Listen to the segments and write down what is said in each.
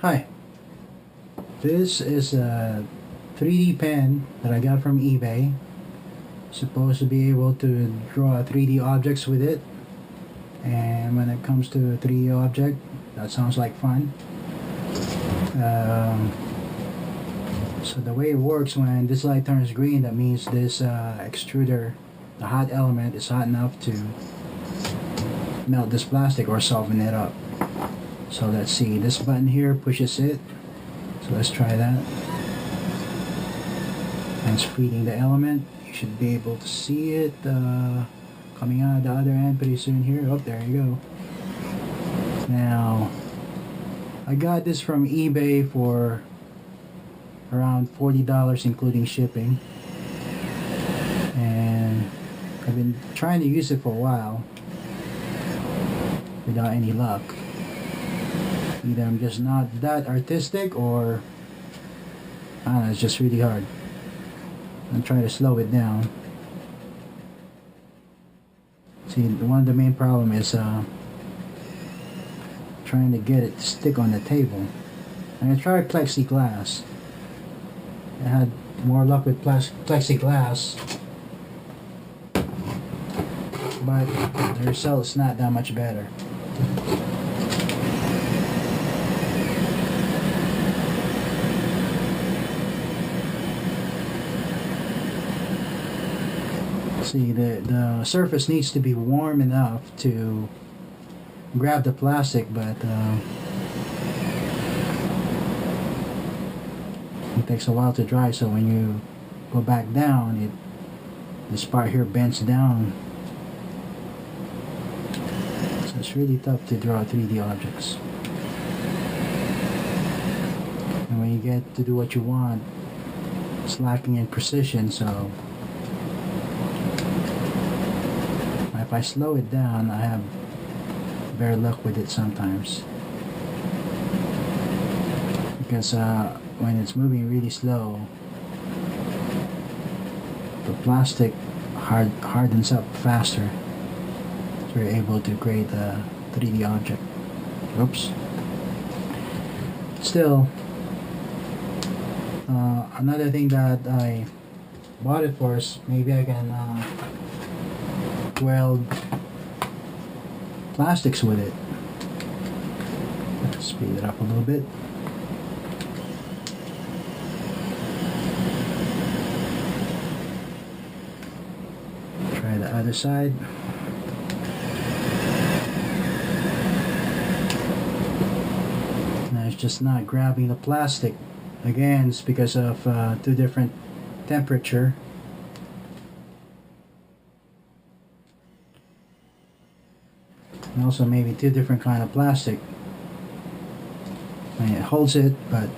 Hi, this is a 3D pen that I got from eBay. Supposed to be able to draw 3D objects with it. And when it comes to a 3D object, that sounds like fun. So the way it works, when this light turns green, that means this extruder, the hot element, is hot enough to melt this plastic or soften it up. So let's see, this button here pushes it. So let's try that. And it's feeding the element. You should be able to see it coming out the other end pretty soon here. Oh, there you go. Now, I got this from eBay for around $40 including shipping. And I've been trying to use it for a while without any luck. Either I'm just not that artistic, or I don't know, it's just really hard. I'm trying to slow it down. See, one of the main problem is trying to get it to stick on the table. And I tried plexiglass. I had more luck with plexiglass, but the result's not that much better. See, the surface needs to be warm enough to grab the plastic, but it takes a while to dry, so when you go back down, this part here bends down. So it's really tough to draw 3D objects. And when you get to do what you want, it's lacking in precision, so if I slow it down, I have better luck with it sometimes. Because when it's moving really slow, the plastic hardens up faster, so you're able to create a 3D object. Oops. Still, another thing that I bought it for is maybe I can weld plastics with it. Let's speed it up a little bit. Try the other side. Now it's just not grabbing the plastic. Again, it's because of two different temperature. And also maybe two different kind of plastic. I mean, it holds it, but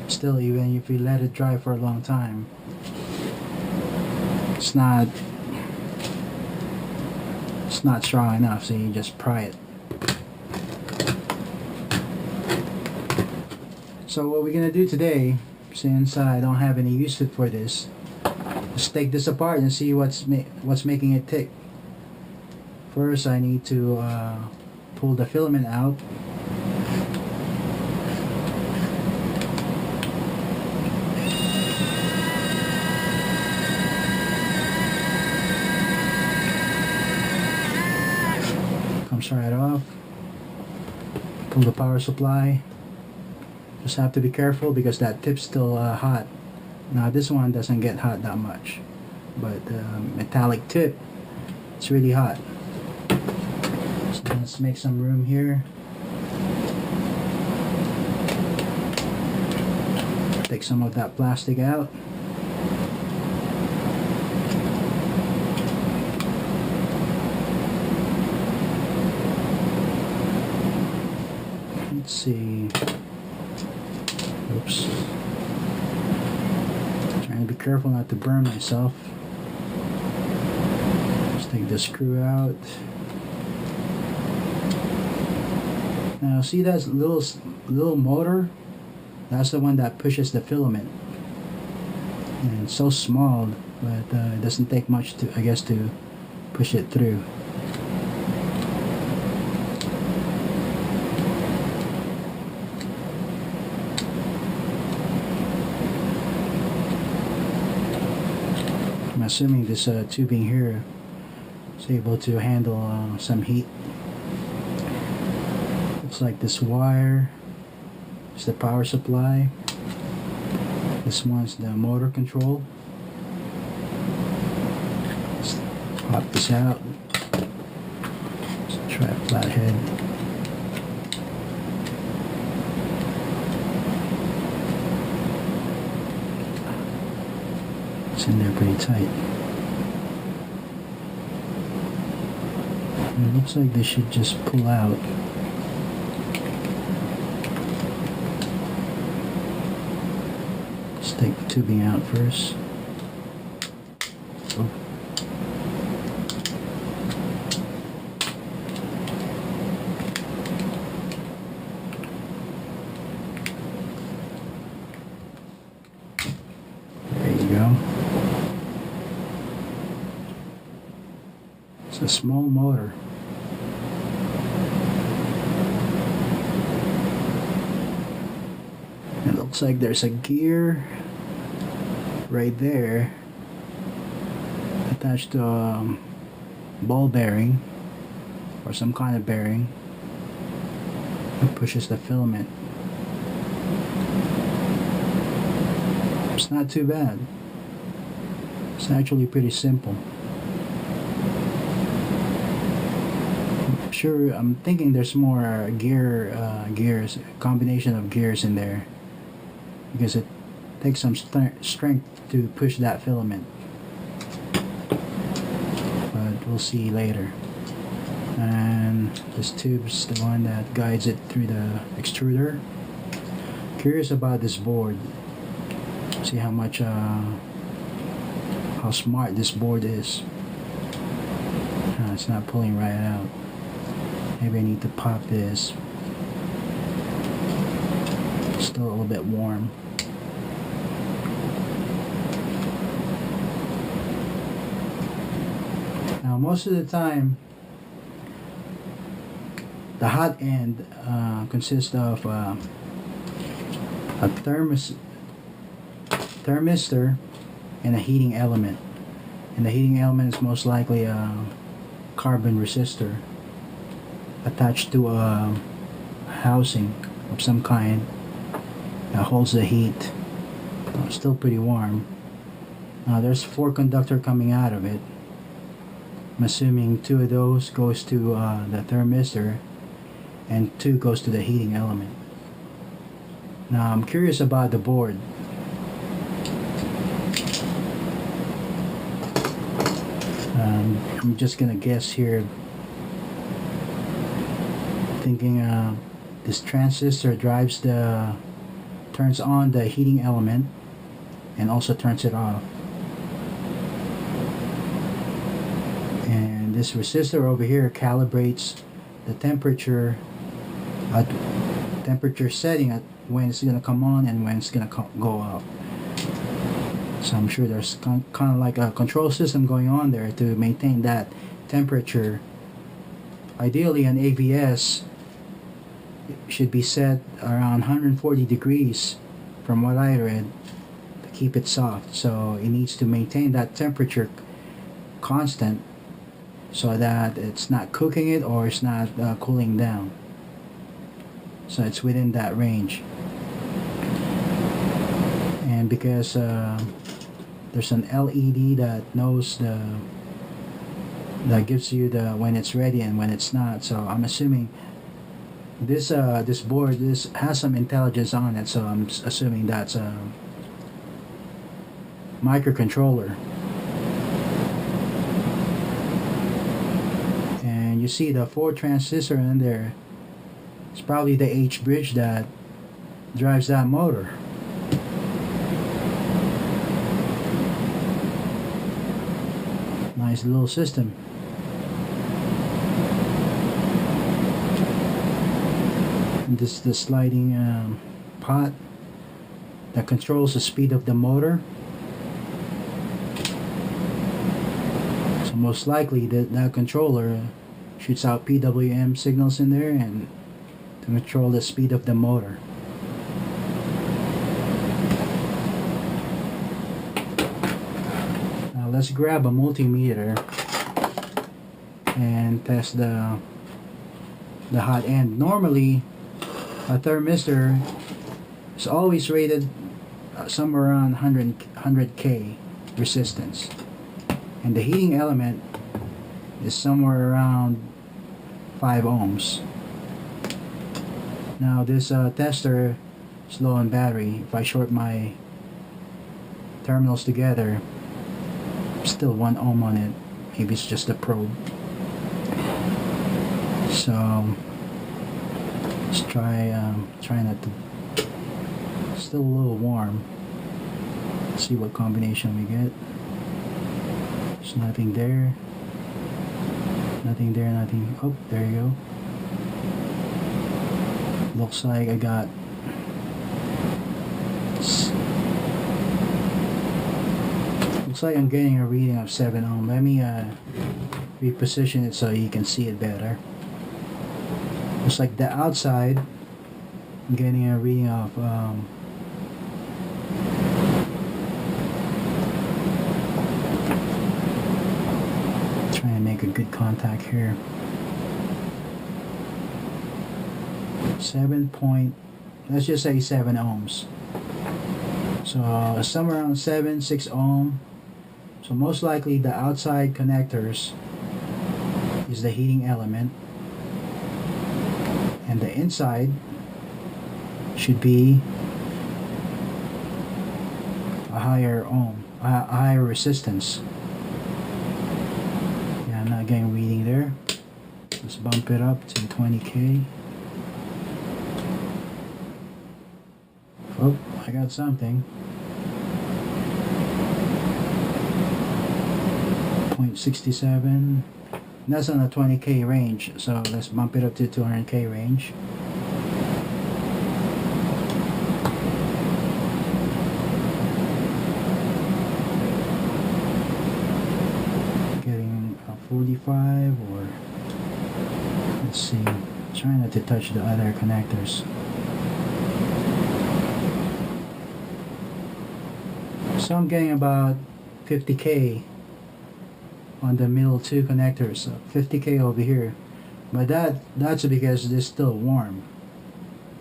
still, even if you let it dry for a long time, it's not strong enough, so you just pry it. So what we're gonna do today, since I don't have any use for this, is take this apart and see what's making it tick. First, I need to pull the filament out. Comes right off. Pull the power supply. Just have to be careful because that tip's still hot. Now this one doesn't get hot that much, but the metallic tip, it's really hot. So let's make some room here. Take some of that plastic out. Let's see. Oops. Trying to be careful not to burn myself. Just take the screw out. Now see that little motor? That's the one that pushes the filament. And it's so small, but it doesn't take much to, I guess, to push it through. assuming this tubing here is able to handle some heat. Looks like this wire is the power supply. This one's the motor control. Let's pop this out. Let's try a flathead. It's in there pretty tight. It looks like this should just pull out. Let's take the tubing out first. Oh. There you go. It's a small motor. It looks like there's a gear right there attached to a ball bearing or some kind of bearing that pushes the filament. It's not too bad. It's actually pretty simple. I'm thinking there's more gears, a combination of gears in there, because it takes some strength to push that filament, but we'll see later. And this tube's the one that guides it through the extruder. Curious about this board. See how much how smart this board is. It's not pulling right out. Maybe I need to pop this. It's still a little bit warm. Now most of the time the hot end consists of a thermistor and a heating element. And the heating element is most likely a carbon resistor attached to a housing of some kind that holds the heat. It's still pretty warm. Now there's 4 conductor coming out of it. I'm assuming 2 of those goes to the thermistor and 2 goes to the heating element. Now I'm curious about the board. I'm just gonna guess here, thinking this transistor turns on the heating element and also turns it off. And this resistor over here calibrates the temperature setting at when it's going to come on and when it's going to go off. So I'm sure there's kind of like a control system going on there to maintain that temperature. Ideally an ABS should be set around 140 degrees from what I read to keep it soft. So it needs to maintain that temperature constant so that it's not cooking it or it's not cooling down. So it's within that range. And because there's an LED that knows that gives you the when it's ready and when it's not, so I'm assuming this board has some intelligence on it, so I'm assuming that's a microcontroller. And you see the 4 transistor in there. It's probably the H bridge that drives that motor. Nice little system. And this is the sliding pot that controls the speed of the motor. So most likely that controller shoots out PWM signals in there and to control the speed of the motor. let's grab a multimeter and test the hot end. Normally a thermistor is always rated somewhere around 100K resistance, and the heating element is somewhere around 5 ohms. Now this tester is low on battery. If I short my terminals together, still 1 ohm on it. Maybe it's just a probe. So let's try not to. Still a little warm. Let's see what combination we get. There's nothing there. Nothing there, nothing. Oh, there you go. Looks like I got. Looks like I'm getting a reading of 7 ohm. Let me reposition it so you can see it better. Looks like the outside, I'm getting a reading of trying to make a good contact here. 7 point, let's just say 7 ohms. So somewhere around 6 ohm. So most likely the outside connectors is the heating element, and the inside should be a higher ohm, a higher resistance. Yeah, I'm not getting reading there. Let's bump it up to 20K. Oh, I got something. 0.67. That's on the 20K range, so let's bump it up to 200K range. Getting a 45, or let's see, trying not to touch the other connectors. So I'm getting about 50K on the middle 2 connectors, so 50K over here, but that's because it's still warm.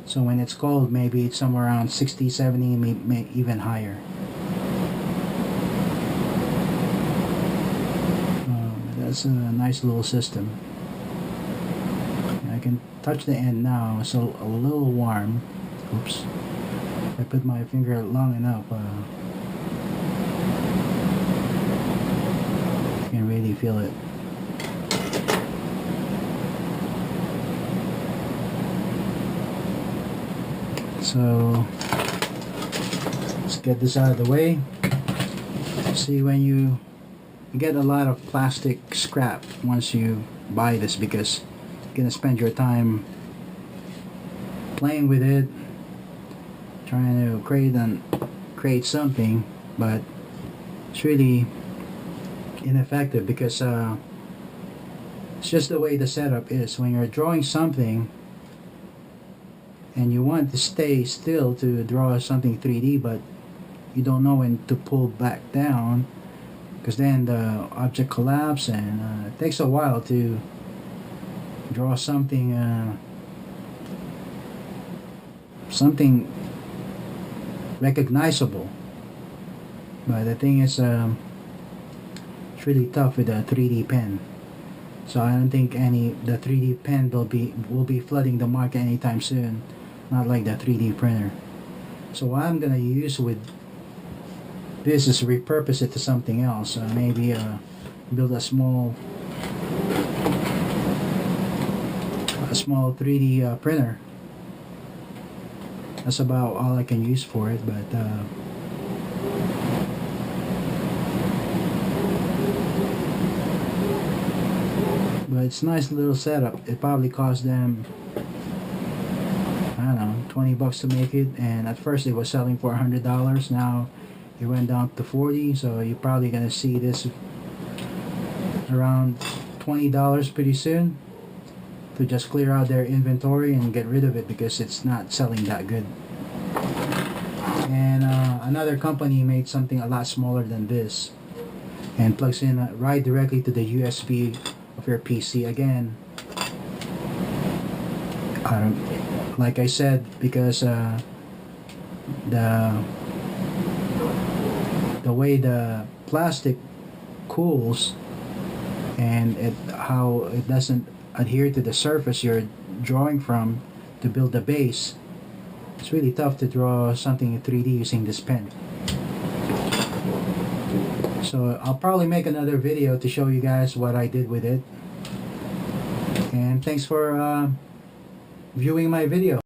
So when it's cold, maybe it's somewhere around 60, 70, maybe even higher. That's a nice little system. I can touch the end now. It's a little warm. Oops. If I put my finger long enough, I can really feel it. So let's get this out of the way. See, when you get a lot of plastic scrap once you buy this, because you're gonna spend your time playing with it, trying to create something, but it's really ineffective because it's just the way the setup is. When you're drawing something and you want to stay still to draw something 3D, but you don't know when to pull back down, because then the object collapses, and it takes a while to draw something something recognizable. But the thing is, it's really tough with a 3D pen. So I don't think the 3D pen will be flooding the market anytime soon. Not like the 3D printer. So what I'm gonna use with this is repurpose it to something else. Maybe build a small 3D printer. That's about all I can use for it, but it's a nice little setup. It probably cost them, I don't know, 20 bucks to make it, and at first it was selling for $100. Now it went down to 40, so you're probably gonna see this around $20 pretty soon, to just clear out their inventory and get rid of it because it's not selling that good. And another company made something a lot smaller than this. and plugs in right directly to the USB of your PC. Again, like I said, because the way the plastic cools and how it doesn't adhere to the surface you're drawing from to build the base, it's really tough to draw something in 3D using this pen. So I'll probably make another video to show you guys what I did with it. And thanks for viewing my video.